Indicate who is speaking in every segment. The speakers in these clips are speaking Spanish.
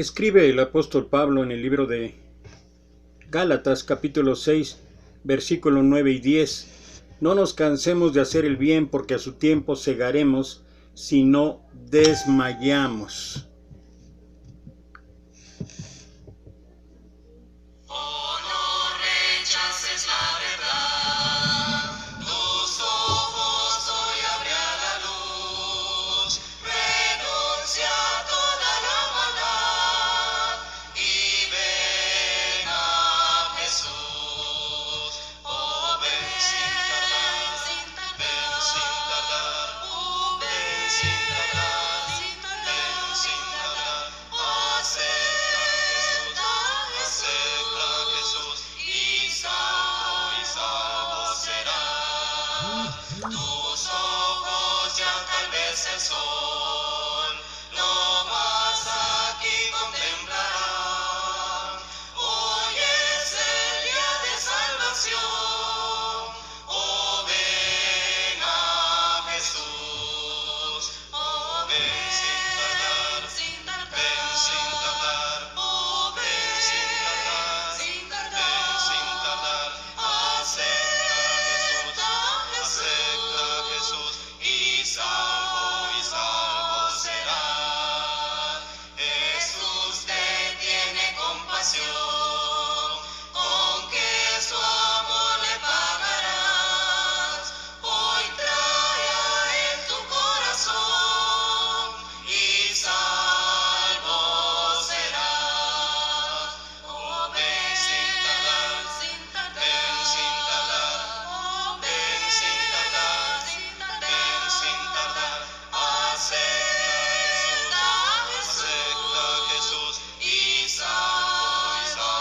Speaker 1: Escribe el apóstol Pablo en el libro de Gálatas capítulo 6, versículos 9 y 10. No nos cansemos de hacer el bien, porque a su tiempo segaremos si no desmayamos.
Speaker 2: Tus ojos ya tal vez el sol no más aquí contemplarán. Hoy es el día de salvación. Oh, ven a Jesús. Oh, ven sin tardar. Ven sin tardar. Oh, ven sin tardar. Ven sin tardar. Acepta a Jesús y salvo será. Jesús te tiene compasión, con que su amor le pagarás. Hoy trae a él tu corazón y salvo serás. Oh, ven sin tardar. Ven sin tardar. Ven sin tardar. Ven sin tardar. Acepta a Jesús y salvo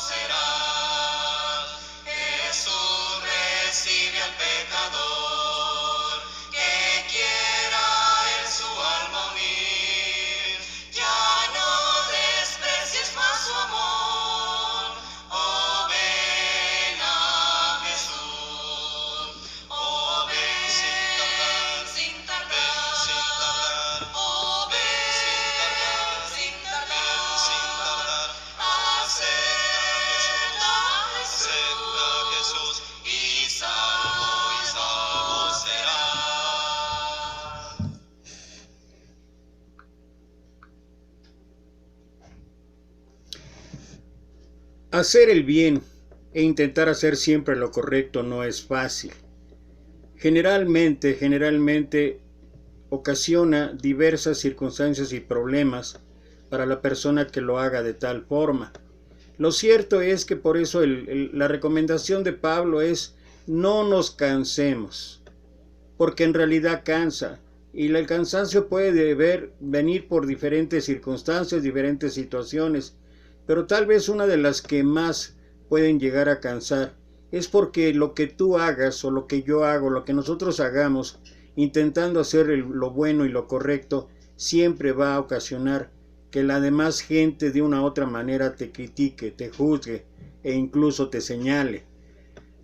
Speaker 2: serás. Jesús recibe al pecador que quiera en su alma unir. Ya no desprecies más su amor. Oh, ven a Jesús. Oh, ven sin tardar. Ven sin tardar. Oh, ven sin tardar. Ven sin tardar. Acepta a Jesús y salvo será.
Speaker 1: Hacer el bien e intentar hacer siempre lo correcto no es fácil. Generalmente ocasiona diversas circunstancias y problemas para la persona que lo haga de tal forma. Lo cierto es que por eso la recomendación de Pablo es: no nos cansemos, porque en realidad cansa, y el cansancio puede venir por diferentes circunstancias, diferentes situaciones, pero tal vez una de las que más pueden llegar a cansar es porque lo que tú hagas o lo que yo hago, lo que nosotros hagamos, intentando hacer lo bueno y lo correcto, siempre va a ocasionar que la demás gente de una u otra manera te critique, te juzgue e incluso te señale.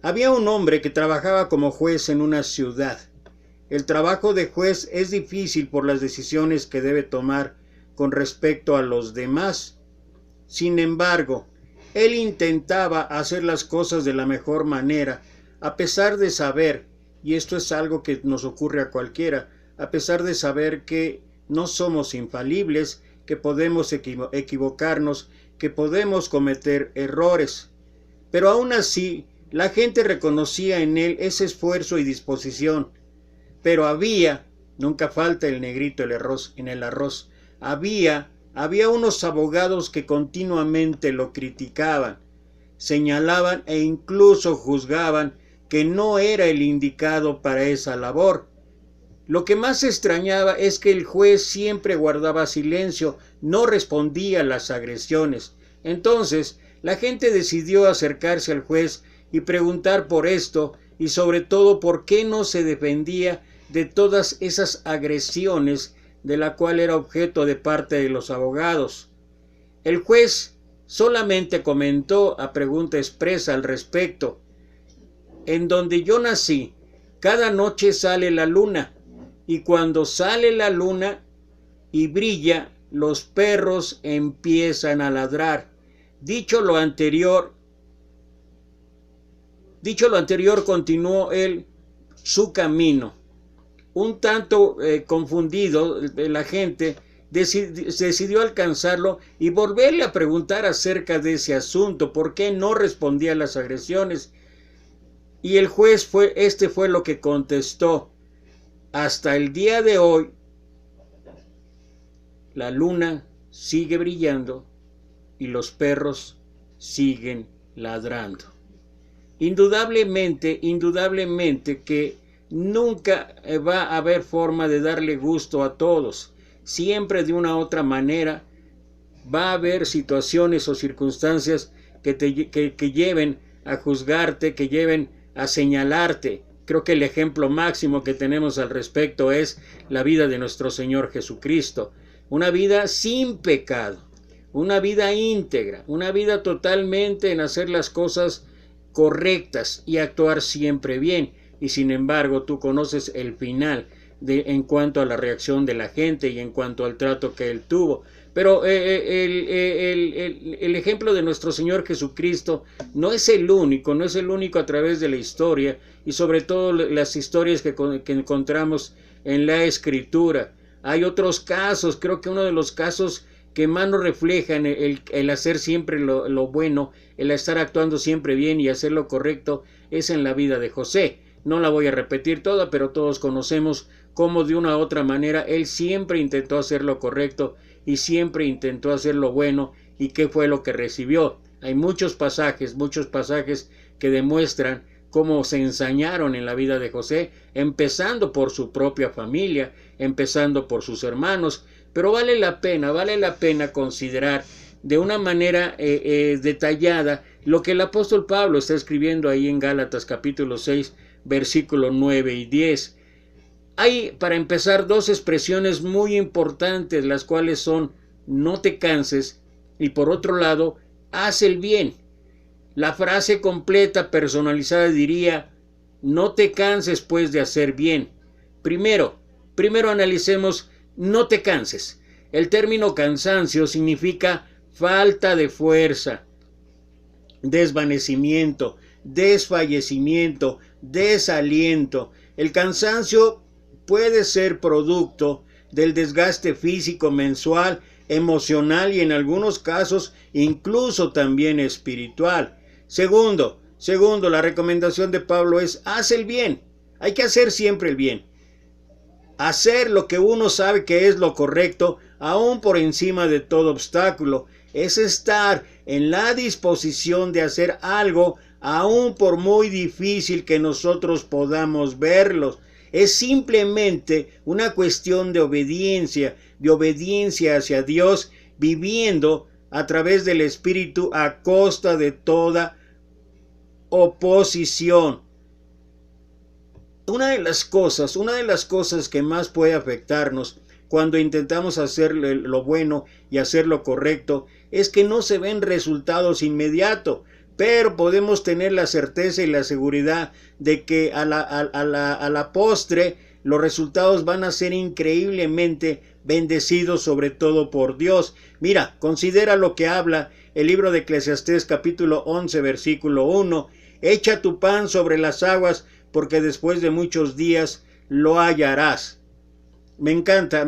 Speaker 1: Había un hombre que trabajaba como juez en una ciudad. El trabajo de juez es difícil por las decisiones que debe tomar con respecto a los demás. Sin embargo, él intentaba hacer las cosas de la mejor manera, a pesar de saber, y esto es algo que nos ocurre a cualquiera, a pesar de saber que no somos infalibles, que podemos equivocarnos, que podemos cometer errores. Pero aún así, la gente reconocía en él ese esfuerzo y disposición. Pero nunca falta el negrito en el arroz, había unos abogados que continuamente lo criticaban, señalaban e incluso juzgaban que no era el indicado para esa labor. Lo que más extrañaba es que el juez siempre guardaba silencio, no respondía a las agresiones. Entonces, la gente decidió acercarse al juez y preguntar por esto, y sobre todo por qué no se defendía de todas esas agresiones de la cual era objeto de parte de los abogados. El juez solamente comentó a pregunta expresa al respecto: en donde yo nací, cada noche sale la luna, y cuando sale la luna y brilla, los perros empiezan a ladrar. Dicho lo anterior, continuó él su camino. Un tanto confundido, la gente decidió alcanzarlo y volverle a preguntar acerca de ese asunto, por qué no respondía a las agresiones. Y el juez fue lo que contestó: hasta el día de hoy, la luna sigue brillando y los perros siguen ladrando. Indudablemente que nunca va a haber forma de darle gusto a todos. Siempre de una u otra manera va a haber situaciones o circunstancias que lleven a juzgarte, que lleven a señalarte. Creo que el ejemplo máximo que tenemos al respecto es la vida de nuestro Señor Jesucristo. Una vida sin pecado, una vida íntegra, una vida totalmente en hacer las cosas correctas y actuar siempre bien. Y sin embargo, tú conoces el final en cuanto a la reacción de la gente y en cuanto al trato que él tuvo. Pero el ejemplo de nuestro Señor Jesucristo no es el único a través de la historia, y sobre todo las historias que encontramos en la Escritura. Hay otros casos. Creo que uno de los casos que más nos reflejan el hacer siempre lo bueno, el estar actuando siempre bien y hacer lo correcto, es en la vida de José. No la voy a repetir toda, pero todos conocemos cómo de una u otra manera él siempre intentó hacer lo correcto y siempre intentó hacer lo bueno, y qué fue lo que recibió. Hay muchos pasajes que demuestran cómo se ensañaron en la vida de José, empezando por su propia familia, empezando por sus hermanos. Pero vale la pena considerar de una manera detallada lo que el apóstol Pablo está escribiendo ahí en Gálatas capítulo 6, versículos 9 y 10. Hay, para empezar, dos expresiones muy importantes, las cuales son: no te canses, y por otro lado, haz el bien. La frase completa, personalizada, diría: no te canses pues de hacer bien. Primero analicemos no te canses. El término cansancio significa falta de fuerza, desvanecimiento, desfallecimiento, desaliento. El cansancio puede ser producto del desgaste físico mensual, emocional y en algunos casos incluso también espiritual. Segundo, la recomendación de Pablo es: haz el bien. Hay que hacer siempre el bien. Hacer lo que uno sabe que es lo correcto, aún por encima de todo obstáculo, es estar en la disposición de hacer algo, aún por muy difícil que nosotros podamos verlo. Es simplemente una cuestión de obediencia hacia Dios, viviendo a través del Espíritu a costa de toda oposición. Una de las cosas que más puede afectarnos cuando intentamos hacer lo bueno y hacer lo correcto es que no se ven resultados inmediatos, pero podemos tener la certeza y la seguridad de que a la postre los resultados van a ser increíblemente bendecidos, sobre todo por Dios. Mira, considera lo que habla el libro de Eclesiastés capítulo 11 versículo 1: echa tu pan sobre las aguas, porque después de muchos días lo hallarás. Me encanta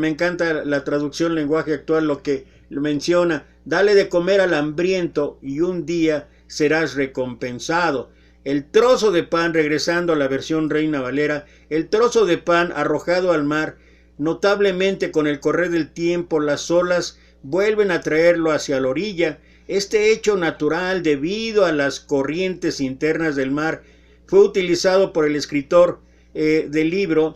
Speaker 1: la traducción lenguaje actual, lo que menciona: dale de comer al hambriento y un día serás recompensado. El trozo de pan, regresando a la versión Reina Valera, el trozo de pan arrojado al mar, notablemente con el correr del tiempo las olas vuelven a traerlo hacia la orilla. Este hecho natural, debido a las corrientes internas del mar, fue utilizado por el escritor del libro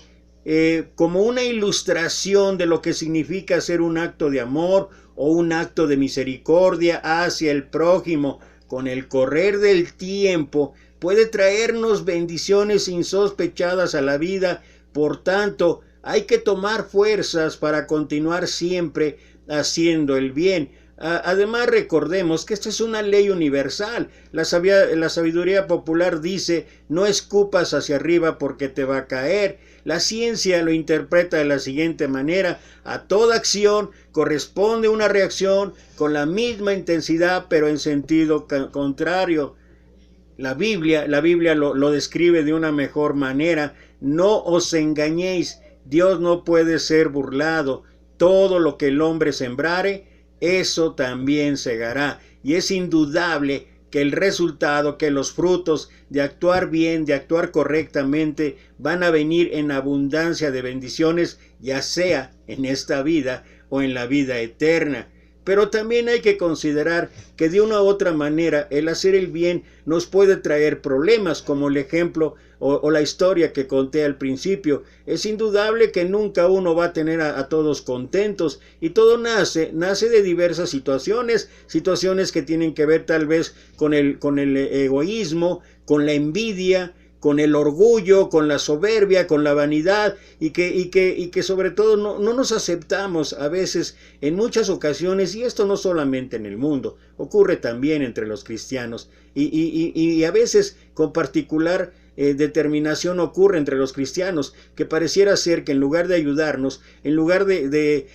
Speaker 1: como una ilustración de lo que significa hacer un acto de amor o un acto de misericordia hacia el prójimo. Con el correr del tiempo puede traernos bendiciones insospechadas a la vida. Por tanto, hay que tomar fuerzas para continuar siempre haciendo el bien. Además, recordemos que esta es una ley universal. La sabiduría popular dice: no escupas hacia arriba porque te va a caer. La ciencia lo interpreta de la siguiente manera: a toda acción corresponde una reacción con la misma intensidad, pero en sentido contrario. La Biblia lo describe de una mejor manera: no os engañéis, Dios no puede ser burlado. Todo lo que el hombre sembrare, eso también segará. Y es indudable que el resultado, que los frutos de actuar bien, de actuar correctamente, van a venir en abundancia de bendiciones, ya sea en esta vida o en la vida eterna. Pero también hay que considerar que de una u otra manera el hacer el bien nos puede traer problemas, como el ejemplo o la historia que conté al principio. Es indudable que nunca uno va a tener a todos contentos, y todo nace de diversas situaciones que tienen que ver tal vez con el egoísmo, con la envidia, con el orgullo, con la soberbia, con la vanidad, y que sobre todo no nos aceptamos a veces en muchas ocasiones, y esto no solamente en el mundo, ocurre también entre los cristianos, y a veces con particular determinación ocurre entre los cristianos, que pareciera ser que en lugar de ayudarnos, en lugar de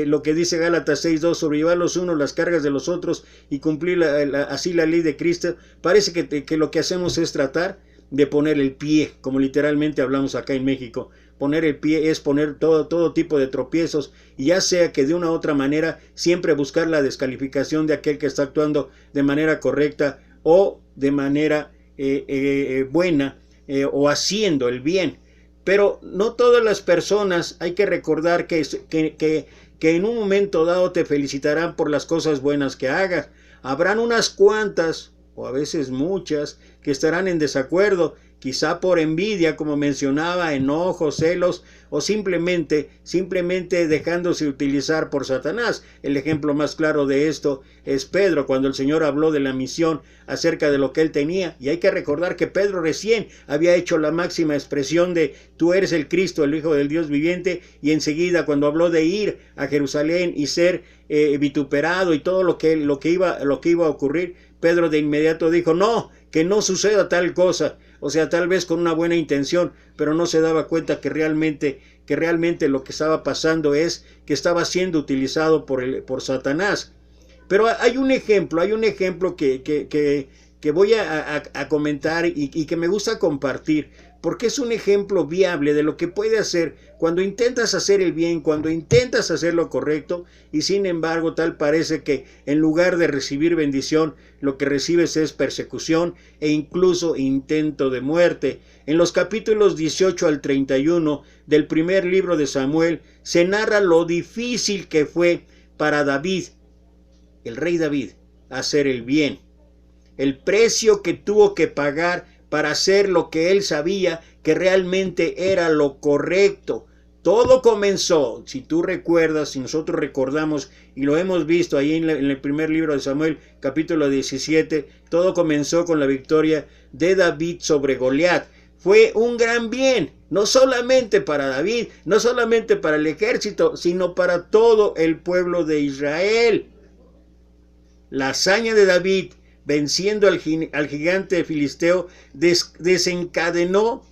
Speaker 1: lo que dice Gálatas 6:2, sobrellevar los unos las cargas de los otros y cumplir así la ley de Cristo, parece que lo que hacemos es tratar de poner el pie, como literalmente hablamos acá en México. Poner el pie es poner todo tipo de tropiezos, y ya sea que de una u otra manera siempre buscar la descalificación de aquel que está actuando de manera correcta o de manera buena, o haciendo el bien. Pero no todas las personas, hay que recordar que en un momento dado te felicitarán por las cosas buenas que hagas. Habrán unas cuantas, o a veces muchas, que estarán en desacuerdo, quizá por envidia, como mencionaba, enojo, celos, o simplemente dejándose utilizar por Satanás. El ejemplo más claro de esto es Pedro, cuando el Señor habló de la misión acerca de lo que él tenía, y hay que recordar que Pedro recién había hecho la máxima expresión de: tú eres el Cristo, el Hijo del Dios viviente, y enseguida cuando habló de ir a Jerusalén y ser vituperado y todo lo que iba a ocurrir, Pedro de inmediato dijo: no, que no suceda tal cosa. O sea, tal vez con una buena intención, pero no se daba cuenta que realmente lo que estaba pasando es que estaba siendo utilizado por Satanás. Pero hay un ejemplo que voy a comentar y que me gusta compartir, porque es un ejemplo viable de lo que puede hacer cuando intentas hacer el bien, cuando intentas hacer lo correcto, y sin embargo tal parece que en lugar de recibir bendición, lo que recibes es persecución e incluso intento de muerte. En los capítulos 18 al 31 del primer libro de Samuel se narra lo difícil que fue para David, el rey David, hacer el bien. El precio que tuvo que pagar para hacer lo que él sabía que realmente era lo correcto. Todo comenzó, si tú recuerdas, si nosotros recordamos, y lo hemos visto ahí en el primer libro de Samuel, capítulo 17, todo comenzó con la victoria de David sobre Goliat. Fue un gran bien, no solamente para David, no solamente para el ejército, sino para todo el pueblo de Israel. La hazaña de David venciendo al gigante filisteo desencadenó,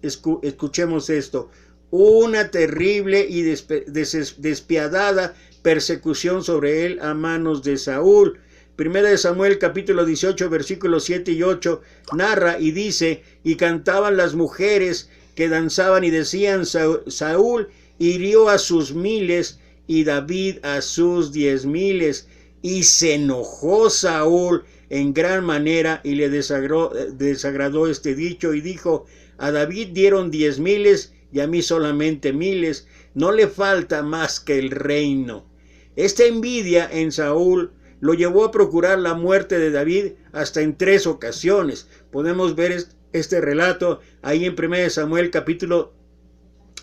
Speaker 1: escuchemos esto, una terrible y despiadada persecución sobre él a manos de Saúl. Primera de Samuel capítulo 18 versículos 7 y 8 narra y dice: y cantaban las mujeres que danzaban y decían: Saúl hirió a sus 1000 y David a sus 10,000. Y se enojó Saúl en gran manera y le desagradó este dicho, y dijo: a David dieron 10,000 y a mí solamente 1000, no le falta más que el reino. Esta envidia en Saúl lo llevó a procurar la muerte de David hasta en 3 ocasiones. Podemos ver este relato ahí en 1 Samuel capítulo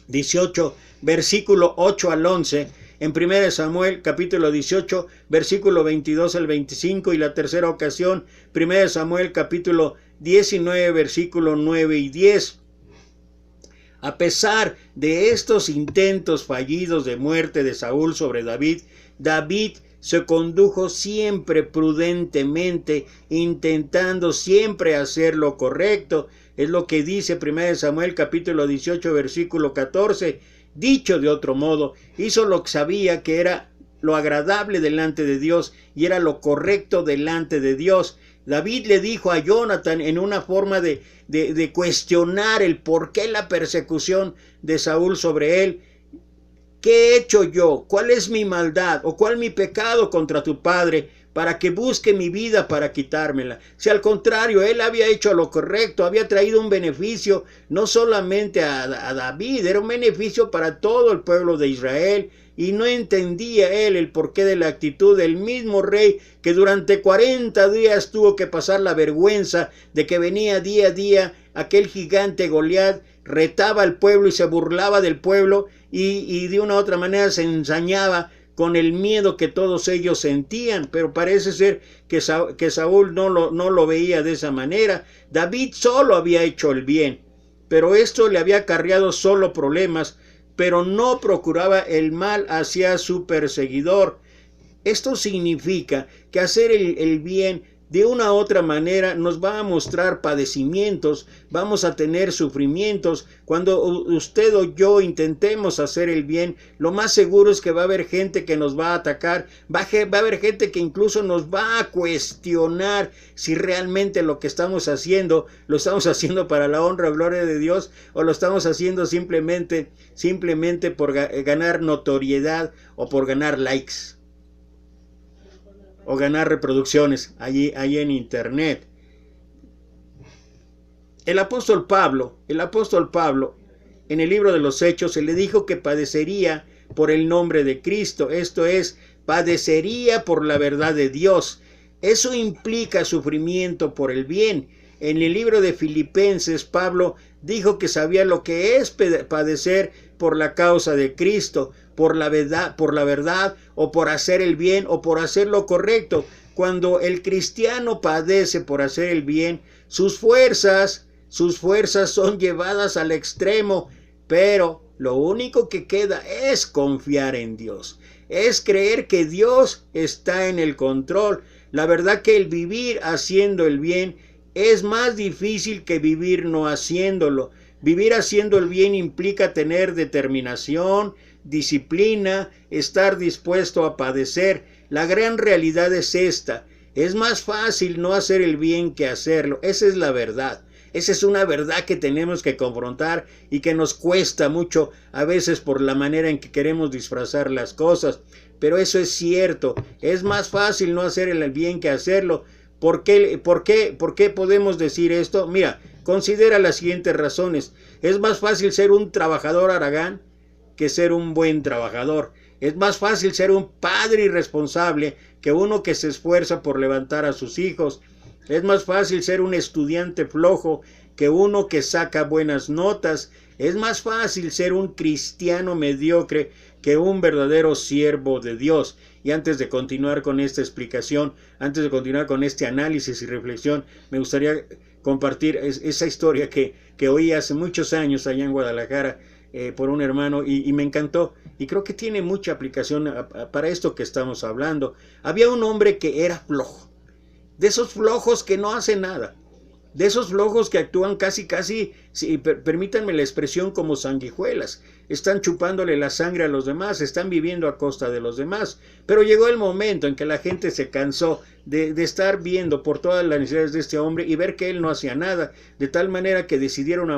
Speaker 1: 18 versículo 8 al 11, en 1 Samuel capítulo 18 versículo 22 al 25, y la tercera ocasión 1 Samuel capítulo 19 versículo 9 y 10. A pesar de estos intentos fallidos de muerte de Saúl sobre David, David se condujo siempre prudentemente, intentando siempre hacer lo correcto. Es lo que dice 1 Samuel capítulo 18 versículo 14. Dicho de otro modo, hizo lo que sabía que era lo agradable delante de Dios y era lo correcto delante de Dios. David le dijo a Jonathan en una forma de cuestionar el por qué la persecución de Saúl sobre él. ¿Qué he hecho yo? ¿Cuál es mi maldad o cuál mi pecado contra tu padre para que busque mi vida para quitármela? Si al contrario, él había hecho lo correcto, había traído un beneficio no solamente a David, era un beneficio para todo el pueblo de Israel. Y no entendía él el porqué de la actitud del mismo rey que durante 40 días tuvo que pasar la vergüenza de que venía día a día aquel gigante Goliat, retaba al pueblo y se burlaba del pueblo y de una u otra manera se ensañaba con el miedo que todos ellos sentían. Pero parece ser que Saúl no lo veía de esa manera. David solo había hecho el bien, pero esto le había acarreado solo problemas, pero no procuraba el mal hacia su perseguidor. Esto significa que hacer el bien de una u otra manera nos va a mostrar padecimientos, vamos a tener sufrimientos. Cuando usted o yo intentemos hacer el bien, lo más seguro es que va a haber gente que nos va a atacar, va a haber gente que incluso nos va a cuestionar si realmente lo que estamos haciendo, lo estamos haciendo para la honra o gloria de Dios, o lo estamos haciendo simplemente por ganar notoriedad o por ganar likes o ganar reproducciones allí en internet. El apóstol Pablo, en el libro de los Hechos, se le dijo que padecería por el nombre de Cristo, esto es, padecería por la verdad de Dios. Eso implica sufrimiento por el bien. En el libro de Filipenses, Pablo dijo que sabía lo que es padecer por la causa de Cristo, por la verdad, o por hacer el bien, o por hacer lo correcto. Cuando el cristiano padece por hacer el bien, sus fuerzas son llevadas al extremo, pero lo único que queda es confiar en Dios, es creer que Dios está en el control. La verdad que el vivir haciendo el bien es más difícil que vivir no haciéndolo. Vivir haciendo el bien implica tener determinación, disciplina, estar dispuesto a padecer. La gran realidad es esta: es más fácil no hacer el bien que hacerlo. Esa es la verdad. Esa es una verdad que tenemos que confrontar y que nos cuesta mucho a veces por la manera en que queremos disfrazar las cosas. Pero eso es cierto. Es más fácil no hacer el bien que hacerlo. ¿Por qué podemos decir esto? Mira, considera las siguientes razones. Es más fácil ser un trabajador haragán que ser un buen trabajador. Es más fácil ser un padre irresponsable que uno que se esfuerza por levantar a sus hijos. Es más fácil ser un estudiante flojo que uno que saca buenas notas. Es más fácil ser un cristiano mediocre que un verdadero siervo de Dios. Y antes de continuar con esta explicación, antes de continuar con este análisis y reflexión, me gustaría compartir esa historia que oí hace muchos años allá en Guadalajara por un hermano y me encantó. Y creo que tiene mucha aplicación para esto que estamos hablando. Había un hombre que era flojo, de esos flojos que no hacen nada, de esos flojos que actúan casi, permítanme la expresión, como sanguijuelas. Están chupándole la sangre a los demás, están viviendo a costa de los demás. Pero llegó el momento en que la gente se cansó de estar viendo por todas las necesidades de este hombre y ver que él no hacía nada, de tal manera que decidieron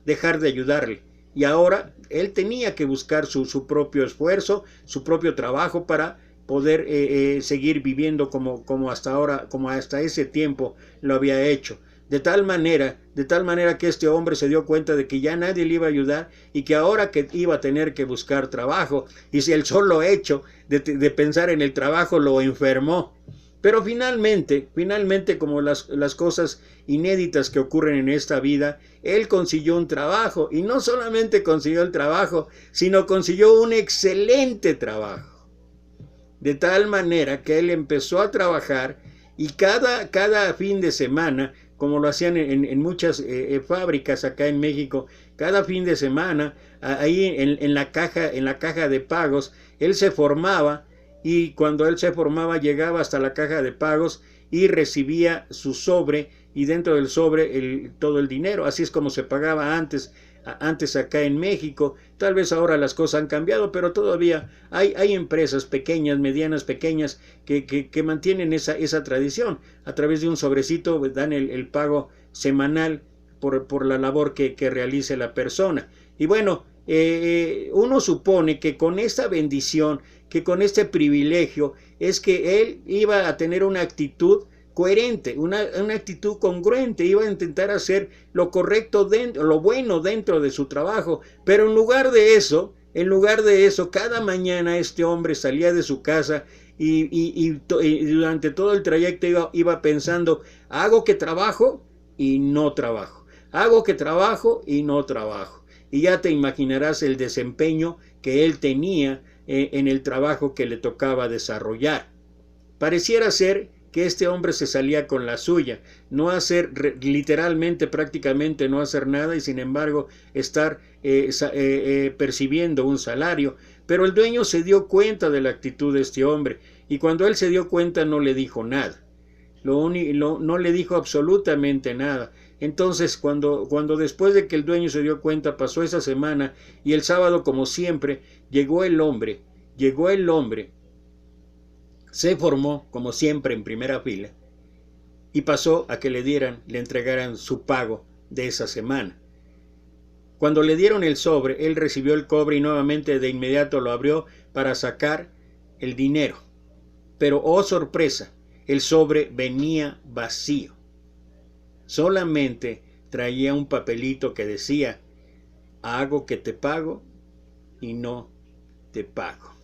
Speaker 1: dejar de ayudarle. Y ahora él tenía que buscar su propio esfuerzo, su propio trabajo para poder seguir viviendo como hasta ahora, como hasta ese tiempo lo había hecho. De tal manera que este hombre se dio cuenta de que ya nadie le iba a ayudar y que ahora que iba a tener que buscar trabajo, y si el solo hecho de pensar en el trabajo lo enfermó. Pero finalmente, como las cosas inéditas que ocurren en esta vida, él consiguió un trabajo, y no solamente consiguió el trabajo, sino consiguió un excelente trabajo. De tal manera que él empezó a trabajar y cada fin de semana, como lo hacían en muchas fábricas acá en México, cada fin de semana, ahí en la caja de pagos, él se formaba y cuando él se formaba llegaba hasta la caja de pagos y recibía su sobre, y dentro del sobre todo el dinero. Así es como se pagaba antes acá en México. Tal vez ahora las cosas han cambiado, pero todavía hay empresas pequeñas, medianas, pequeñas, que mantienen esa tradición. A través de un sobrecito dan el pago semanal por la labor que realice la persona. Y bueno, uno supone que con esta bendición, que con este privilegio, es que él iba a tener una actitud coherente, una actitud congruente, iba a intentar hacer lo correcto, lo bueno dentro de su trabajo, pero en lugar de eso, cada mañana este hombre salía de su casa y durante todo el trayecto iba pensando, hago que trabajo y no trabajo, hago que trabajo y no trabajo. Y ya te imaginarás el desempeño que él tenía en el trabajo que le tocaba desarrollar. Pareciera ser que este hombre se salía con la suya, no hacer literalmente, prácticamente no hacer nada, y sin embargo estar percibiendo un salario. Pero el dueño se dio cuenta de la actitud de este hombre, y cuando él se dio cuenta no le dijo nada. No le dijo absolutamente nada. Entonces cuando después de que el dueño se dio cuenta, pasó esa semana, y el sábado, como siempre, llegó el hombre, se formó como siempre en primera fila y pasó a que le entregaran su pago de esa semana. Cuando le dieron el sobre, él recibió el cobre y nuevamente de inmediato lo abrió para sacar el dinero. Pero oh sorpresa, el sobre venía vacío. Solamente traía un papelito que decía: hago que te pago y no te pago.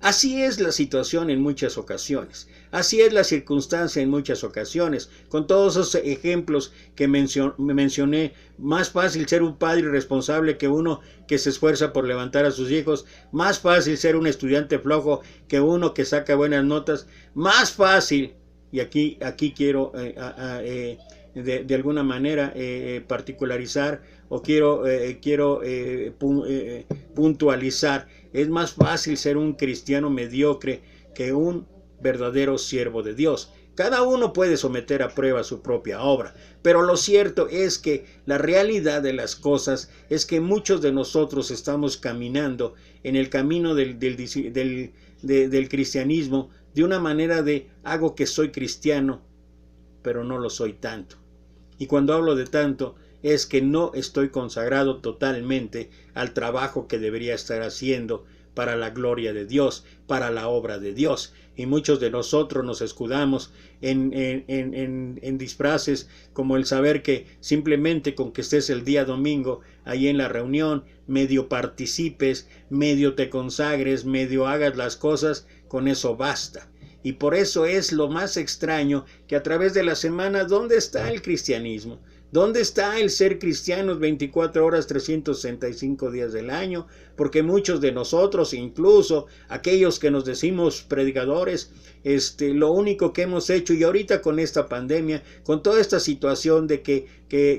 Speaker 1: Así es la situación en muchas ocasiones, así es la circunstancia en muchas ocasiones. Con todos esos ejemplos que mencioné, más fácil ser un padre responsable que uno que se esfuerza por levantar a sus hijos, más fácil ser un estudiante flojo que uno que saca buenas notas, más fácil, y aquí quiero de alguna manera particularizar, o quiero puntualizar. Es más fácil ser un cristiano mediocre que un verdadero siervo de Dios. Cada uno puede someter a prueba su propia obra, pero lo cierto es que la realidad de las cosas es que muchos de nosotros estamos caminando en el camino del cristianismo de una manera de hago que soy cristiano, pero no lo soy tanto. Y cuando hablo de tanto, es que no estoy consagrado totalmente al trabajo que debería estar haciendo para la gloria de Dios, para la obra de Dios. Y muchos de nosotros nos escudamos en disfraces como el saber que simplemente con que estés el día domingo ahí en la reunión, medio participes, medio te consagres, medio hagas las cosas, con eso basta. Y por eso es lo más extraño que a través de la semana, ¿dónde está el cristianismo? ¿Dónde está el ser cristianos 24 horas, 365 días del año? Porque muchos de nosotros, incluso aquellos que nos decimos predicadores, lo único que hemos hecho, y ahorita con esta pandemia, con toda esta situación de que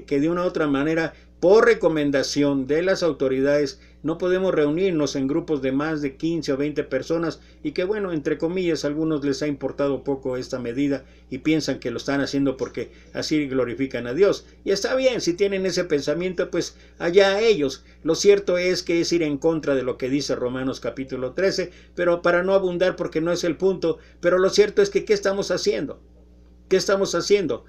Speaker 1: de una u otra manera, por recomendación de las autoridades, no podemos reunirnos en grupos de más de 15 o 20 personas, y que bueno, entre comillas, a algunos les ha importado poco esta medida y piensan que lo están haciendo porque así glorifican a Dios. Y está bien, si tienen ese pensamiento, pues allá ellos. Lo cierto es que es ir en contra de lo que dice Romanos capítulo 13, pero para no abundar porque no es el punto, pero lo cierto es que ¿qué estamos haciendo? ¿Qué estamos haciendo?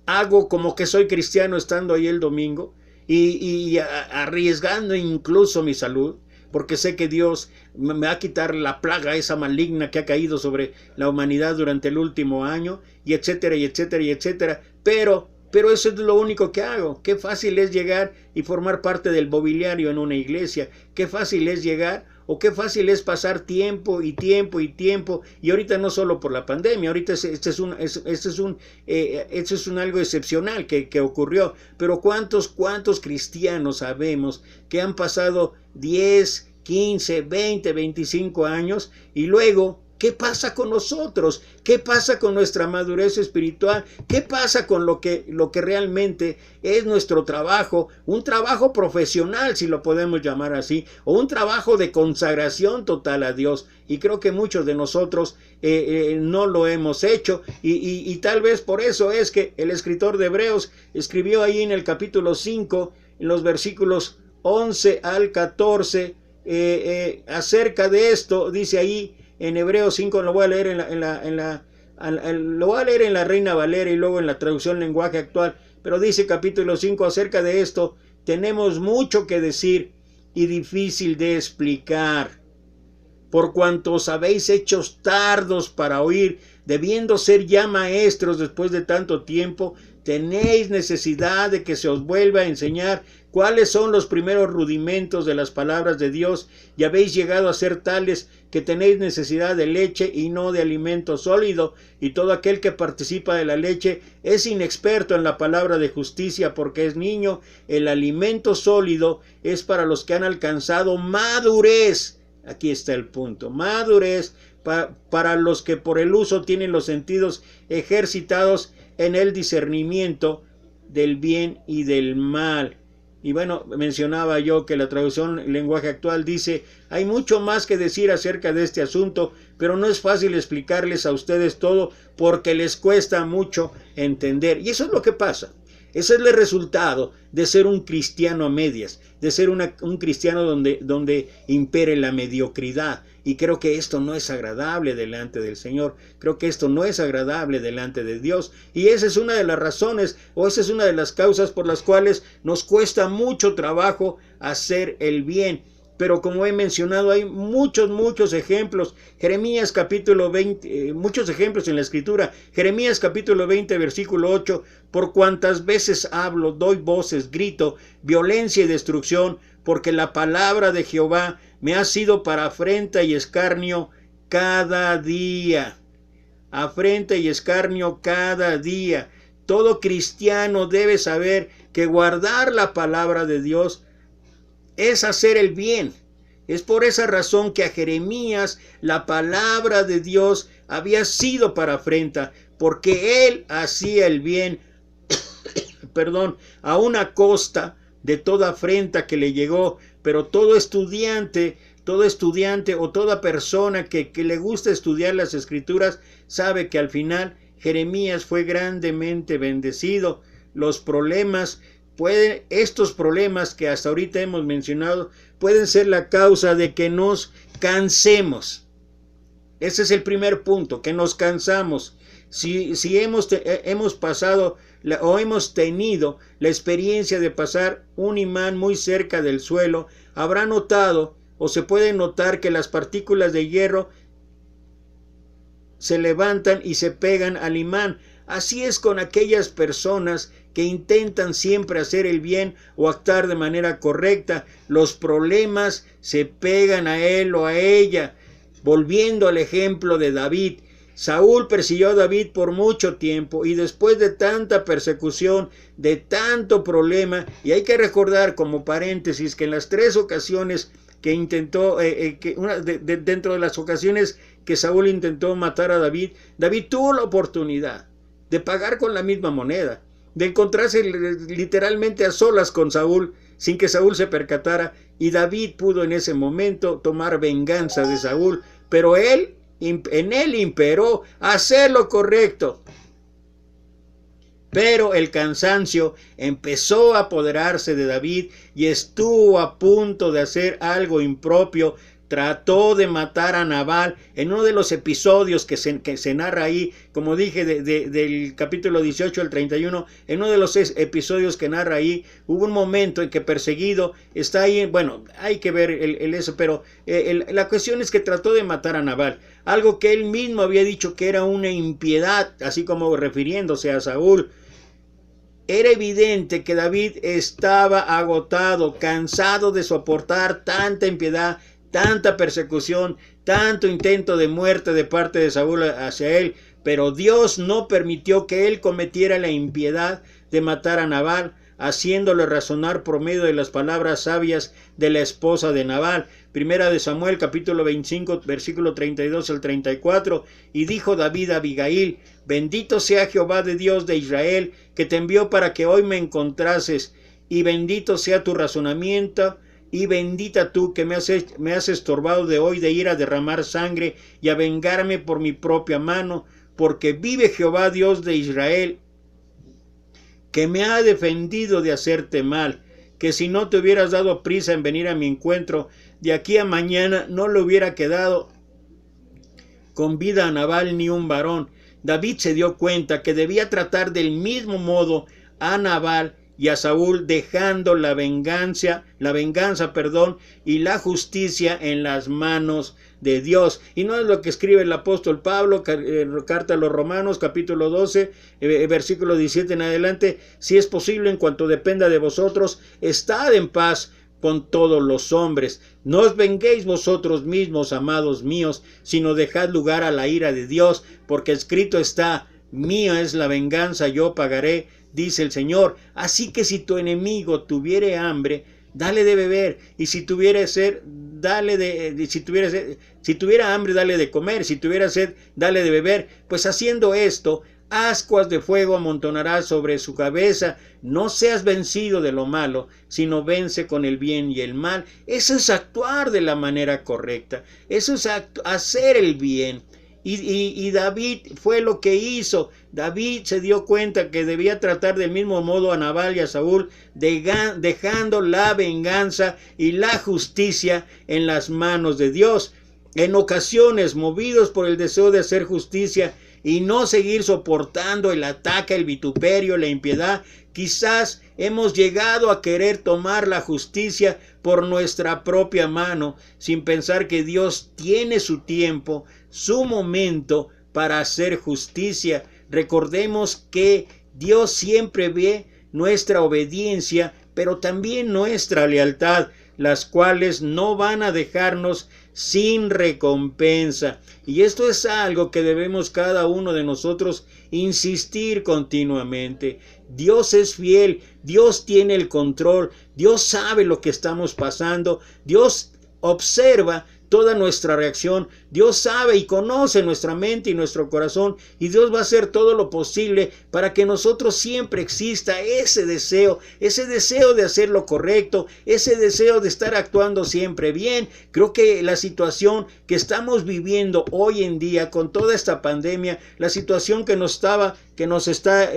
Speaker 1: Hago como que soy cristiano estando ahí el domingo y arriesgando incluso mi salud, porque sé que Dios me va a quitar la plaga esa maligna que ha caído sobre la humanidad durante el último año, y etcétera, y etcétera, y etcétera. Pero eso es lo único que hago. Qué fácil es llegar y formar parte del mobiliario en una iglesia. Qué fácil es llegar, o qué fácil es pasar tiempo y tiempo y tiempo. Y ahorita no solo por la pandemia, ahorita este es un algo excepcional que ocurrió. Pero ¿cuántos cristianos sabemos que han pasado 10, 15, 20, 25 años y luego ¿Qué pasa con nosotros? ¿Qué pasa con nuestra madurez espiritual? ¿Qué pasa con lo que realmente es nuestro trabajo? Un trabajo profesional, si lo podemos llamar así, o un trabajo de consagración total a Dios. Y creo que muchos de nosotros no lo hemos hecho, y tal vez por eso es que el escritor de Hebreos escribió ahí en el capítulo 5, en los versículos 11 al 14, acerca de esto. Dice ahí en Hebreos 5, lo voy a leer lo voy a leer en la Reina Valera y luego en la traducción lenguaje actual, pero dice capítulo 5 acerca de esto: tenemos mucho que decir y difícil de explicar, por cuanto os habéis hecho tardos para oír, debiendo ser ya maestros después de tanto tiempo. Tenéis necesidad de que se os vuelva a enseñar cuáles son los primeros rudimentos de las palabras de Dios, y habéis llegado a ser tales que tenéis necesidad de leche y no de alimento sólido, y todo aquel que participa de la leche es inexperto en la palabra de justicia, porque es niño. El alimento sólido es para los que han alcanzado madurez. Aquí está el punto: madurez, para los que por el uso tienen los sentidos ejercitados en el discernimiento del bien y del mal. Y bueno, mencionaba yo que la traducción lenguaje actual dice: hay mucho más que decir acerca de este asunto, pero no es fácil explicarles a ustedes todo porque les cuesta mucho entender. Y eso es lo que pasa. Ese es el resultado de ser un cristiano a medias, de ser un cristiano donde impere la mediocridad. Y creo que esto no es agradable delante del Señor. Creo que esto no es agradable delante de Dios. Y esa es una de las razones, o esa es una de las causas por las cuales nos cuesta mucho trabajo hacer el bien. Pero como he mencionado, hay muchos ejemplos. Jeremías capítulo 20, muchos ejemplos en la escritura. Jeremías capítulo 20, versículo 8. Por cuantas veces hablo, doy voces, grito, violencia y destrucción, porque la palabra de Jehová me ha sido para afrenta y escarnio cada día. Afrenta y escarnio cada día. Todo cristiano debe saber que guardar la palabra de Dios es hacer el bien. Es por esa razón que a Jeremías la palabra de Dios había sido para afrenta, porque él hacía el bien, a una costa de toda afrenta que le llegó. Pero todo estudiante o toda persona que le gusta estudiar las escrituras sabe que al final Jeremías fue grandemente bendecido. Estos problemas que hasta ahorita hemos mencionado pueden ser la causa de que nos cansemos. Ese es el primer punto, que nos cansamos. Si hemos pasado o hemos tenido la experiencia de pasar un imán muy cerca del suelo, habrá notado o se puede notar que las partículas de hierro se levantan y se pegan al imán. Así es con aquellas personas que intentan siempre hacer el bien o actuar de manera correcta. Los problemas se pegan a él o a ella. Volviendo al ejemplo de David, Saúl persiguió a David por mucho tiempo, y después de tanta persecución, de tanto problema, y hay que recordar como paréntesis que en las 3 ocasiones que intentó, dentro de las ocasiones que Saúl intentó matar a David, David tuvo la oportunidad de pagar con la misma moneda, de encontrarse literalmente a solas con Saúl, sin que Saúl se percatara, y David pudo en ese momento tomar venganza de Saúl, pero en él imperó hacer lo correcto. Pero el cansancio empezó a apoderarse de David y estuvo a punto de hacer algo impropio. Trató de matar a Nabal en uno de los episodios que se narra ahí, como dije, del capítulo 18 al 31, en uno de los episodios que narra ahí, hubo un momento en que perseguido está ahí, bueno, hay que ver eso, pero la cuestión es que trató de matar a Nabal, algo que él mismo había dicho que era una impiedad, así como refiriéndose a Saúl. Era evidente que David estaba agotado, cansado de soportar tanta impiedad, tanta persecución, tanto intento de muerte de parte de Saúl hacia él, pero Dios no permitió que él cometiera la impiedad de matar a Nabal. haciéndole razonar por medio de las palabras sabias de la esposa de Nabal. Primera de Samuel, capítulo 25, versículo 32 al 34. Y dijo David a Abigail: bendito sea Jehová de Dios de Israel, que te envió para que hoy me encontrases, y bendito sea tu razonamiento, y bendita tú que me has estorbado de hoy de ir a derramar sangre y a vengarme por mi propia mano, porque vive Jehová Dios de Israel, que me ha defendido de hacerte mal, que si no te hubieras dado prisa en venir a mi encuentro, de aquí a mañana no le hubiera quedado con vida a Nabal ni un varón. David se dio cuenta que debía tratar del mismo modo a Nabal y a Saúl, dejando la venganza, y la justicia en las manos de Dios. Y no es lo que escribe el apóstol Pablo, carta a los Romanos, capítulo 12, versículo 17 en adelante: si es posible, en cuanto dependa de vosotros, estad en paz con todos los hombres. No os venguéis vosotros mismos, amados míos, sino dejad lugar a la ira de Dios, porque escrito está: mía es la venganza, yo pagaré, dice el Señor. Así que si tu enemigo tuviere hambre, dale de beber, y si tuviera sed, si tuviera hambre, dale de comer, si tuviera sed, dale de beber, pues haciendo esto, ascuas de fuego amontonarás sobre su cabeza. No seas vencido de lo malo, sino vence con el bien y el mal. Eso es actuar de la manera correcta, eso es hacer el bien. Y David fue lo que hizo. David se dio cuenta que debía tratar del mismo modo a Nabal y a Saúl, dejando la venganza y la justicia en las manos de Dios. En ocasiones, movidos por el deseo de hacer justicia y no seguir soportando el ataque, el vituperio, la impiedad, quizás hemos llegado a querer tomar la justicia por nuestra propia mano, sin pensar que Dios tiene su tiempo, su momento para hacer justicia. Recordemos que Dios siempre ve nuestra obediencia, pero también nuestra lealtad, las cuales no van a dejarnos sin recompensa. Y esto es algo que debemos cada uno de nosotros insistir continuamente. Dios es fiel, Dios tiene el control, Dios sabe lo que estamos pasando, Dios observa toda nuestra reacción, Dios sabe y conoce nuestra mente y nuestro corazón, y Dios va a hacer todo lo posible para que nosotros siempre exista ese deseo de hacer lo correcto, ese deseo de estar actuando siempre bien. Creo que la situación que estamos viviendo hoy en día con toda esta pandemia, la situación que nos está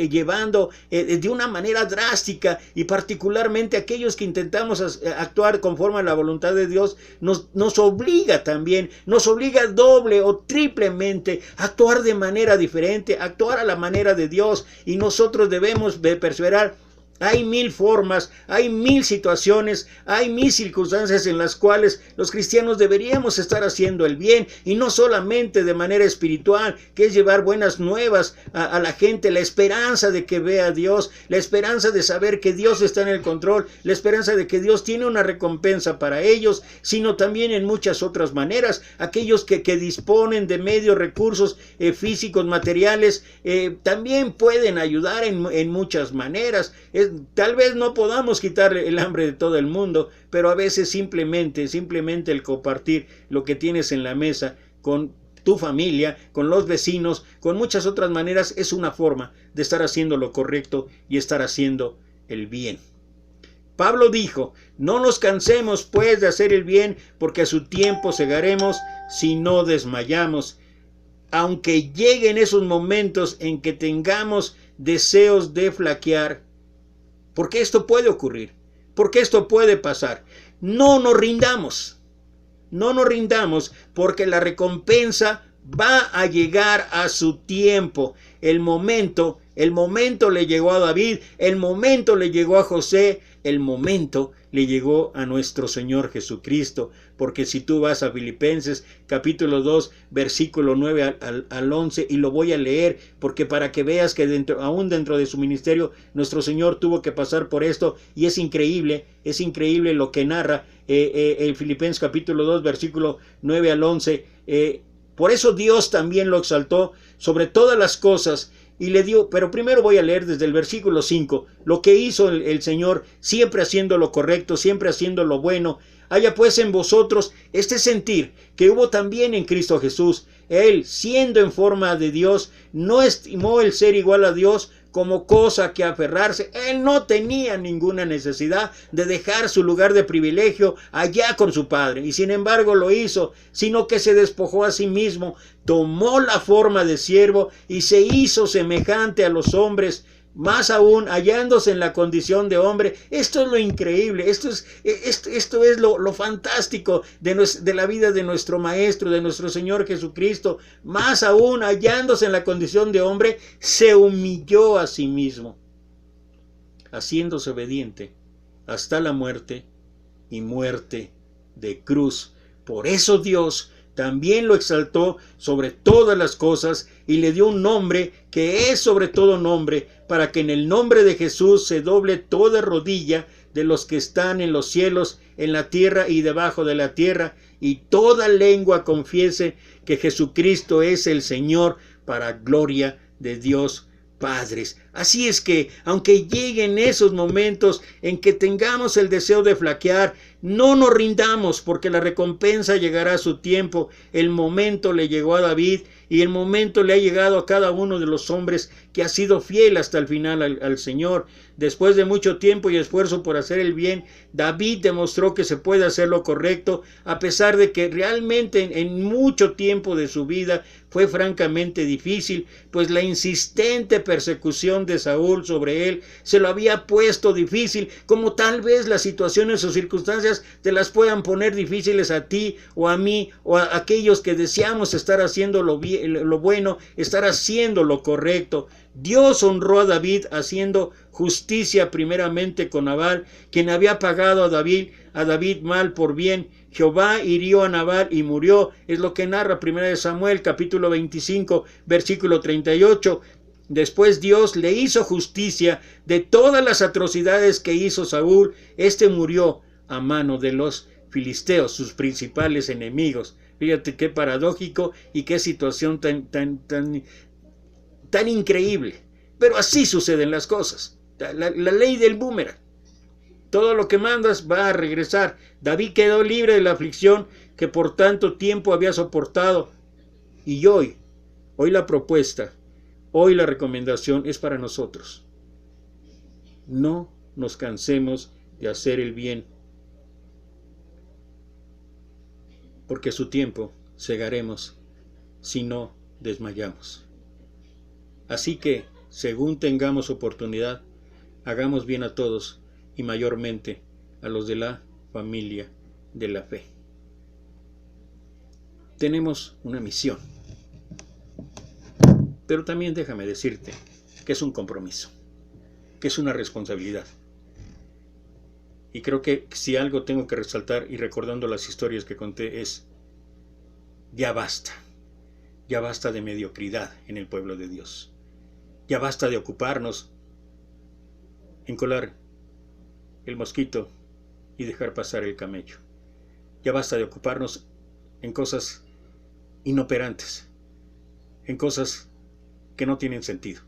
Speaker 1: llevando de una manera drástica, y particularmente aquellos que intentamos actuar conforme a la voluntad de Dios, nos obliga también, nos obliga doble o triplemente a actuar de manera diferente, a actuar a la manera de Dios, y nosotros debemos de perseverar. Hay mil formas, hay mil situaciones, hay mil circunstancias en las cuales los cristianos deberíamos estar haciendo el bien, y no solamente de manera espiritual, que es llevar buenas nuevas a la gente, la esperanza de que vea a Dios, la esperanza de saber que Dios está en el control, la esperanza de que Dios tiene una recompensa para ellos, sino también en muchas otras maneras. Aquellos que disponen de medios, recursos físicos, materiales, también pueden ayudar en muchas maneras. Tal vez no podamos quitarle el hambre de todo el mundo, pero a veces simplemente el compartir lo que tienes en la mesa con tu familia, con los vecinos, con muchas otras maneras, es una forma de estar haciendo lo correcto y estar haciendo el bien. Pablo dijo: no nos cansemos pues de hacer el bien, porque a su tiempo segaremos si no desmayamos. Aunque lleguen esos momentos en que tengamos deseos de flaquear, porque esto puede ocurrir, porque esto puede pasar, no nos rindamos, porque la recompensa va a llegar a su tiempo. El momento le llegó a David, el momento le llegó a José, el momento le llegó a nuestro Señor Jesucristo. Porque si tú vas a Filipenses capítulo 2 versículo 9 al 11, y lo voy a leer porque para que veas que aún dentro de su ministerio nuestro Señor tuvo que pasar por esto, y es increíble lo que narra el Filipenses capítulo 2 versículo 9 al 11. Por eso Dios también lo exaltó sobre todas las cosas y le dio, pero primero voy a leer desde el versículo 5, lo que hizo el Señor, siempre haciendo lo correcto, siempre haciendo lo bueno. Haya pues en vosotros este sentir que hubo también en Cristo Jesús. Él, siendo en forma de Dios, no estimó el ser igual a Dios como cosa que aferrarse. Él no tenía ninguna necesidad de dejar su lugar de privilegio allá con su Padre, y sin embargo lo hizo, sino que se despojó a sí mismo, tomó la forma de siervo y se hizo semejante a los hombres, más aún hallándose en la condición de hombre. Esto es lo increíble, esto es lo fantástico de la vida de nuestro Maestro, de nuestro Señor Jesucristo. Más aún hallándose en la condición de hombre, se humilló a sí mismo, haciéndose obediente hasta la muerte y muerte de cruz. Por eso Dios también lo exaltó sobre todas las cosas y le dio un nombre que es sobre todo nombre, para que en el nombre de Jesús se doble toda rodilla de los que están en los cielos, en la tierra y debajo de la tierra, y toda lengua confiese que Jesucristo es el Señor, para gloria de Dios Padres. Así es que, aunque lleguen esos momentos en que tengamos el deseo de flaquear, no nos rindamos, porque la recompensa llegará a su tiempo. El momento le llegó a David, y el momento le ha llegado a cada uno de los hombres que ha sido fiel hasta el final al Señor. Después de mucho tiempo y esfuerzo por hacer el bien, David demostró que se puede hacer lo correcto, a pesar de que realmente en mucho tiempo de su vida fue francamente difícil, pues la insistente persecución de Saúl sobre él se lo había puesto difícil, como tal vez las situaciones o circunstancias te las puedan poner difíciles a ti o a mí o a aquellos que deseamos estar haciendo lo bueno, estar haciendo lo correcto. Dios honró a David haciendo justicia primeramente con Nabal, quien había pagado a David mal por bien. Jehová hirió a Nabal y murió. Es lo que narra 1 Samuel capítulo 25 versículo 38. Después Dios le hizo justicia de todas las atrocidades que hizo Saúl. Este murió a mano de los filisteos, sus principales enemigos. Fíjate qué paradójico y qué situación tan increíble. Pero así suceden las cosas. La ley del boomerang. Todo lo que mandas va a regresar. David quedó libre de la aflicción que por tanto tiempo había soportado. Y hoy la propuesta, hoy la recomendación es para nosotros. No nos cansemos de hacer el bien, porque a su tiempo segaremos si no desmayamos. Así que, según tengamos oportunidad, hagamos bien a todos y mayormente a los de la familia de la fe. Tenemos una misión, pero también déjame decirte que es un compromiso, que es una responsabilidad. Y creo que si algo tengo que resaltar, y recordando las historias que conté, es ya basta de mediocridad en el pueblo de Dios. Ya basta de ocuparnos en colar el mosquito y dejar pasar el camello. Ya basta de ocuparnos en cosas inoperantes, en cosas que no tienen sentido,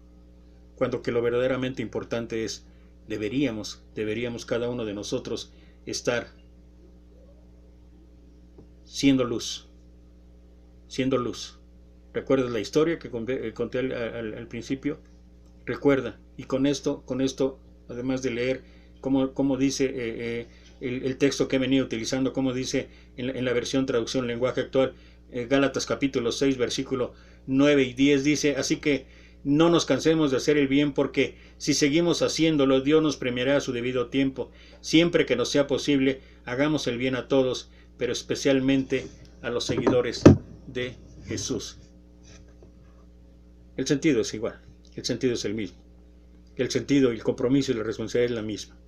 Speaker 1: cuando que lo verdaderamente importante es, deberíamos cada uno de nosotros estar siendo luz. ¿Recuerdas la historia que conté al principio? Recuerda, y con esto, además de leer cómo dice el texto que he venido utilizando, como dice en la versión traducción lenguaje actual, Gálatas capítulo 6, versículo 9 y 10, dice: así que no nos cansemos de hacer el bien, porque si seguimos haciéndolo, Dios nos premiará a su debido tiempo. Siempre que nos sea posible, hagamos el bien a todos, pero especialmente a los seguidores de Jesús. El sentido es igual, el sentido es el mismo. El sentido, el compromiso y la responsabilidad es la misma.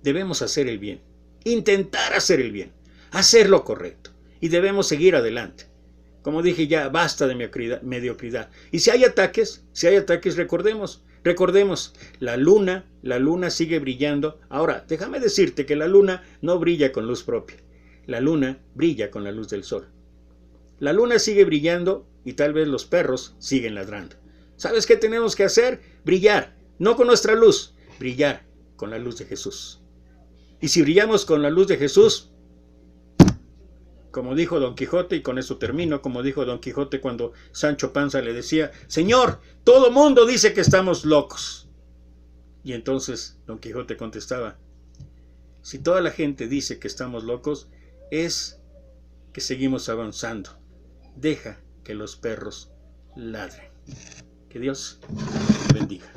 Speaker 1: Debemos hacer el bien, intentar hacer el bien, hacer lo correcto, y debemos seguir adelante. Como dije, ya basta de mediocridad. Y si hay ataques, recordemos, la luna sigue brillando. Ahora, déjame decirte que la luna no brilla con luz propia. La luna brilla con la luz del sol. La luna sigue brillando y tal vez los perros siguen ladrando. ¿Sabes qué tenemos que hacer? Brillar, no con nuestra luz, brillar con la luz de Jesús. Y si brillamos con la luz de Jesús, como dijo Don Quijote, y con eso termino, como dijo Don Quijote cuando Sancho Panza le decía, Señor, todo mundo dice que estamos locos. Y entonces Don Quijote contestaba, si toda la gente dice que estamos locos, es que seguimos avanzando. Deja que los perros ladren. Que Dios te bendiga.